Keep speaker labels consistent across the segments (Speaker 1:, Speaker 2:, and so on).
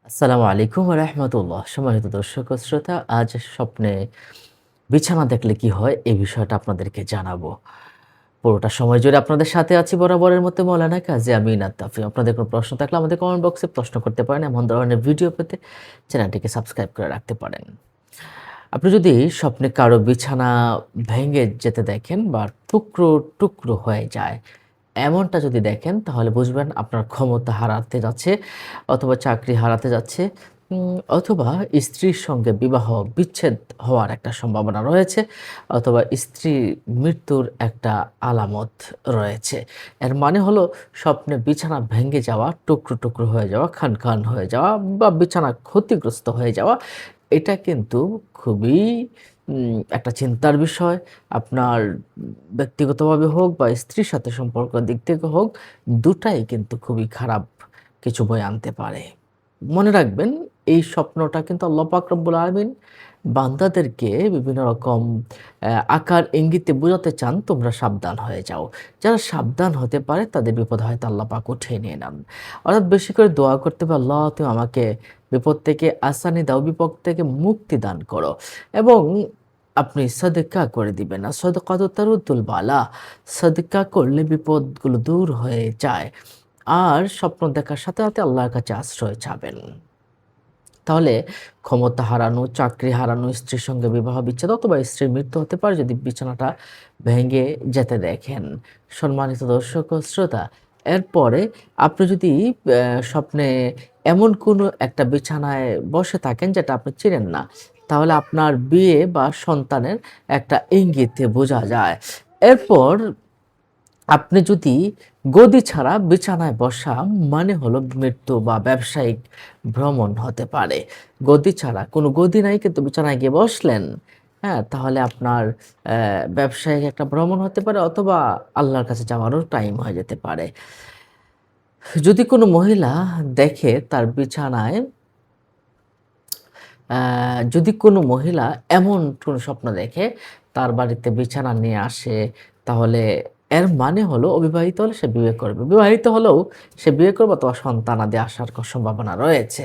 Speaker 1: আসসালামু আলাইকুম ওয়া রাহমাতুল্লাহ। সম্মানিত দর্শক ও শ্রোতা, আজ স্বপ্নে বিছানা দেখলে কি হয় এই বিষয়টা আপনাদেরকে জানাবো। পুরোটা সময় জুড়ে আপনাদের সাথে আছি বরাবরের মতো মৌলানা কাজী আমিন আত্তাফি। আপনাদের কোনো প্রশ্ন থাকলে আমাদের কমেন্ট বক্সে প্রশ্ন করতে পারেন। এমন ধরনের ভিডিও পেতে চ্যানেলটিকে সাবস্ক্রাইব করে রাখতে পারেন। আপনি যদি স্বপ্নে কারো বিছানা ভেঙে যেতে দেখেন বা টুকরো, টুকরো হয়ে যায়, এমনটা যদি দেখেন তাহলে বুঝবেন আপনার ক্ষমতা হারাতে যাচ্ছে অথবা চাকরি হারাতে যাচ্ছে, অথবা স্ত্রীর সঙ্গে বিবাহ বিচ্ছেদ হওয়ার একটা সম্ভাবনা রয়েছে, অথবা স্ত্রীর মৃত্যুর একটা আলামত রয়েছে। এর মানে হলো স্বপ্নে বিছানা ভেঙে যাওয়া, টুকরো, টুকরো হয়ে যাওয়া, খান, খান হয়ে যাওয়া বা বিছানা ক্ষতিগ্রস্ত হয়ে যাওয়া। এটা কিন্তু খুবই একটা চিন্তার বিষয়। আপনার ব্যক্তিগতভাবে হোক বা স্ত্রীর সাথে সম্পর্কের দিক থেকে হোক, দুটাই কিন্তু খুবই খারাপ কিছু বয়ে আনতে পারে। মনে রাখবেন, এই স্বপ্নটা কিন্তু আল্লাহ পাক রব্বুল আলামিন বান্দাদেরকে বিভিন্ন রকম আকার ইঙ্গিতে বোঝাতে চান, তোমরা সাবধান হয়ে যাও। যারা সাবধান হতে পারে তাদের বিপদ হয়তো আল্লাহ পাক উঠিয়ে নিয়ে নেন। অর্থাৎ বেশি করে দোয়া করতে হবে, আল্লাহ তুমি আমাকে বিপদ থেকে আসানি দাও, বিপদ থেকে মুক্তি দান করো। এবং আপনি সাদকা করে দিবেন না। সাদকাতু তারুদ্দুল বালা। সাদকা করলে বিপদগুলো দূর হয়ে যায়। আর স্বপ্ন দেখার সাথে, সাথে আল্লাহর কাছে আশ্রয় চাবেন। তাহলে ক্ষমতা হারানো, চাকরি হারানো, স্ত্রীর সঙ্গে বিবাহ বিচ্ছেদ অথবা স্ত্রীর মৃত্যু হতে পারে যদি বিছানাটা ভেঙে যেতে দেখেন। সম্মানিত দর্শক ও শ্রোতা, এরপরে আপনি যদি স্বপ্নে এমন কোনো একটা বিছানায় বসে থাকেন যেটা আপনি চিনেন না, তাহলে আপনার বিয়ে বা সন্তানের একটা ইঙ্গিতে বোঝা যায়। এরপর আপনি যদি গদি ছাড়া বিছানায় বসা, মানে হলো মৃত্যু বা ব্যবসায়িক ভ্রমণ হতে পারে। গদি ছাড়া, কোনো গদি নাই কিন্তু বিছানায় গিয়ে বসলেন, হ্যাঁ? তাহলে আপনার ব্যবসায়িক একটা ভ্রমণ হতে পারে অথবা আল্লাহর কাছে যাওয়ারও টাইম হয়ে যেতে পারে। যদি কোনো মহিলা দেখে তার বিছানায় আ যদি কোনো মহিলা এমন কোনো স্বপ্ন দেখে তার বাড়িতে বিছানা নিয়ে আসে, তাহলে এর মানে হলো অবিবাহিত হলে সে বিয়ে করবে। বিবাহিত হলেও সে বিয়ে করবে অথবা সন্তানাদি আসার সম্ভাবনা রয়েছে।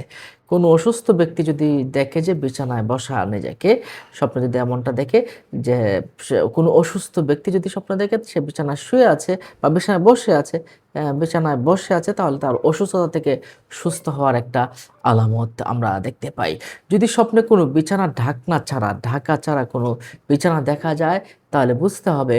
Speaker 1: কোনো অসুস্থ ব্যক্তি যদি দেখে যে বিছানায় বসা নিজেকে, স্বপ্নে যদি এমনটা দেখে যে কোনো অসুস্থ ব্যক্তি যদি স্বপ্ন দেখে সে বিছানায় শুয়ে আছে বা বিছানায় বসে আছে, তাহলে তার অসুস্থতা থেকে সুস্থ হওয়ার একটা আলামত আমরা দেখতে পাই। যদি স্বপ্নে কোনো বিছানার ঢাকা ছাড়া কোনো বিছানা দেখা যায়, তাহলে বুঝতে হবে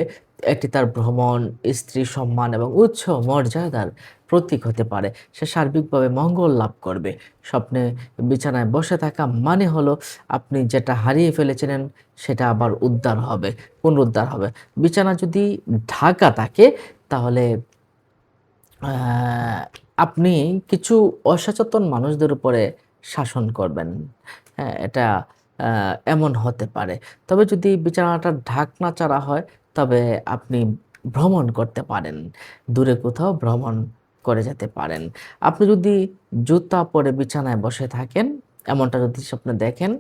Speaker 1: এটি তার ভ্রমণ, স্ত্রী সম্মান এবং উচ্চ মর্যাদার প্রতীক হতে পারে। সে সার্বিকভাবে মঙ্গল লাভ করবে। স্বপ্নে বিছানায় বসে থাকা মানে হলো আপনি যেটা হারিয়ে ফেলেছিলেন সেটা আবার উদ্ধার হবে, পুনরুদ্ধার হবে। বিছানা যদি ঢাকা থাকে তাহলে আ আপনি কিছু অসচেতন মানুষদের উপরে শাসন করবেন। হ্যাঁ? এটা আ এমন হতে পারে। তবে যদি বিছানাটা ঢাকনা চাড়া হয়, তবে আপনি ভ্রমণ করতে পারেন। দূরে কোথাও ভ্রমণ করে যেতে পারেন। আপনি যদি জুতা পরে বিছানায় বসে থাকেন, এমনটা যদি স্বপ্নে দেখেন,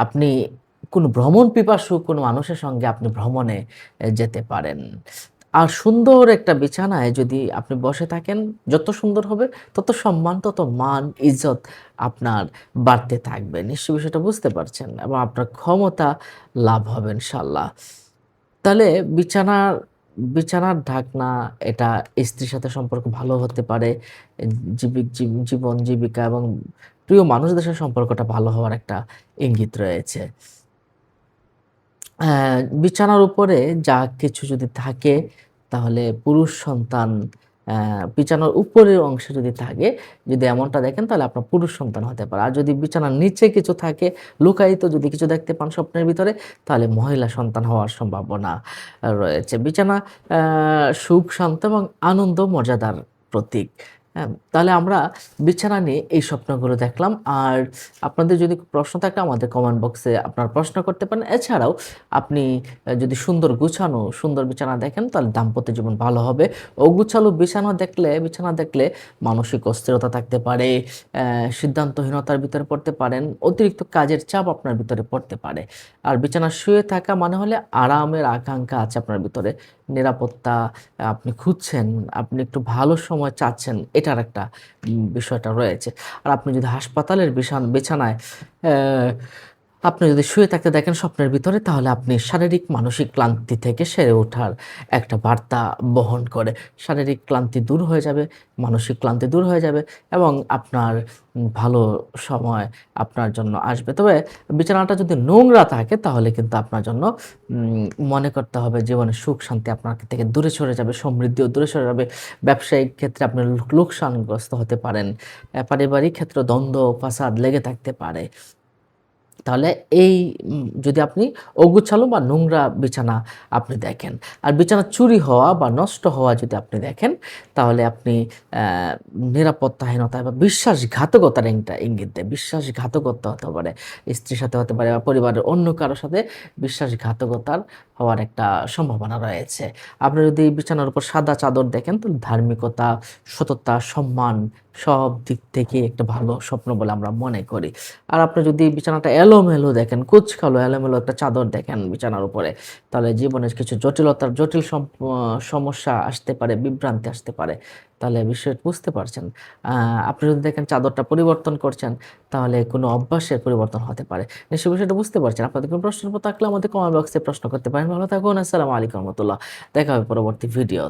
Speaker 1: আপনি কোনো ভ্রমণ পিপাসু কোনো মানুষের সঙ্গে আপনি ভ্রমণে যেতে পারেন। আর সুন্দর একটা বিছানায় যদি আপনি বসে থাকেন, যত সুন্দর হবে তত সম্মান, তত মান, ইজ্জত আপনার বাড়তে থাকবে। নিশ্চয়ই বিষয়টা বুঝতে পারছেন এবং আপনার ক্ষমতা লাভ হবে ইনশাআল্লাহ। তাহলে বিছানার ঢাকনা এটা স্ত্রীর সাথে সম্পর্ক ভালো হতে পারে। এ জীবন জীবিকা এবং প্রিয় মানুষদের সাথে সম্পর্কটা ভালো হওয়ার একটা ইঙ্গিত রয়েছে। বিছানার উপরে যা কিছু যদি থাকে তাহলে পুরুষ সন্তান, বিছানার উপরের অংশে যদি থাকে, যদি এমনটা দেখেন তাহলে আপনার পুরুষ সন্তান হতে পারে। আর যদি বিছানার নিচে কিছু থাকে, লুকায়িত যদি কিছু দেখতে পান স্বপ্নের ভিতরে, তাহলে মহিলা সন্তান হওয়ার সম্ভাবনা রয়েছে। বিছানা আ সুখ, শান্ত এবং আনন্দ মর্যাদার প্রতীক। হ্যাঁ? তাহলে আমরা বিছানা নিয়ে এই স্বপ্নগুলো দেখলাম। আর আপনাদের যদি প্রশ্ন থাকে আমাদের কমেন্ট বক্সে আপনারা প্রশ্ন করতে পারেন। এছাড়াও আপনি যদি সুন্দর বিছানা দেখেন তাহলে দাম্পত্য জীবন ভালো হবে। অগুছালো বিছানা দেখলে মানসিক অস্থিরতা থাকতে পারে, সিদ্ধান্তহীনতার ভিতরে পড়তে পারেন, অতিরিক্ত কাজের চাপ আপনার ভিতরে পড়তে পারে। আর বিছানায় শুয়ে থাকা মানে হলে আরামের আকাঙ্ক্ষা আছে আপনার ভিতরে। নিরাপত্তা আপনি খুঁজছেন, আপনি একটু ভালো সময় চাচ্ছেন। এটা এটার একটা বিষয়টা রয়েছে। আর আপনি যদি হাসপাতালের বিছানায় আপনি যদি শুয়ে থাকতে দেখেন স্বপ্নের ভিতরে, তাহলে আপনি শারীরিক মানসিক ক্লান্তি থেকে সেরে ওঠার একটা বার্তা বহন করে। শারীরিক ক্লান্তি দূর হয়ে যাবে, মানসিক ক্লান্তি দূর হয়ে যাবে এবং আপনার ভালো সময় আপনার জন্য আসবে। তবে বিছানাটা যদি নোংরা থাকে তাহলে কিন্তু আপনার জন্য মনে করতে হবে জীবনে সুখ শান্তি আপনার থেকে দূরে সরে যাবে, সমৃদ্ধিও দূরে সরে যাবে। ব্যবসায়িক ক্ষেত্রে আপনি লোকসানগ্রস্ত হতে পারেন। পারিবারিক ক্ষেত্রে দ্বন্দ্ব ফাসাদ লেগে থাকতে পারে। তাহলে এই যদি আপনি অগুছালো বা নোংরা বিছানা আপনি দেখেন, আর বিছানা চুরি হওয়া বা নষ্ট হওয়া যদি আপনি দেখেন, তাহলে আপনি নিরাপত্তাহীনতা বা বিশ্বাসঘাতকতার একটা ইঙ্গিত দেয়। বিশ্বাসঘাতকতা হতে পারে, স্ত্রীর সাথে হতে পারে বা পরিবারের অন্য কারো সাথে বিশ্বাসঘাতকতার হওয়ার একটা সম্ভাবনা রয়েছে। আপনি যদি বিছানার উপর সাদা চাদর দেখেন, তাহলে ধার্মিকতা, সততা, সম্মান সব দিক থেকে একটা ভালো স্বপ্ন বলে আমরা মনে করি। আর আপনি যদি বিছানাটা এলোমেলো দেখেন, কুঁচকালো এলোমেলো একটা চাদর দেখেন বিছানার উপরে, তাহলে জীবনের কিছু জটিল সমস্যা আসতে পারে, বিভ্রান্তি আসতে পারে। তাহলে বিষয়টা বুঝতে পারছেন। আ আপনি যদি দেখেন চাদরটা পরিবর্তন করছেন, তাহলে কোনো অভ্যাসের পরিবর্তন হতে পারে। নিশ্চয়ই বিষয়টা বুঝতে পারছেন। আপনাদের কোনো প্রশ্ন থাকলে আমাদের কমেন্ট বক্সে প্রশ্ন করতে পারেন। ভালো থাকুন। আসসালামু আলাইকুম ওয়া রাহমাতুল্লাহ। দেখা হবে পরবর্তী ভিডিও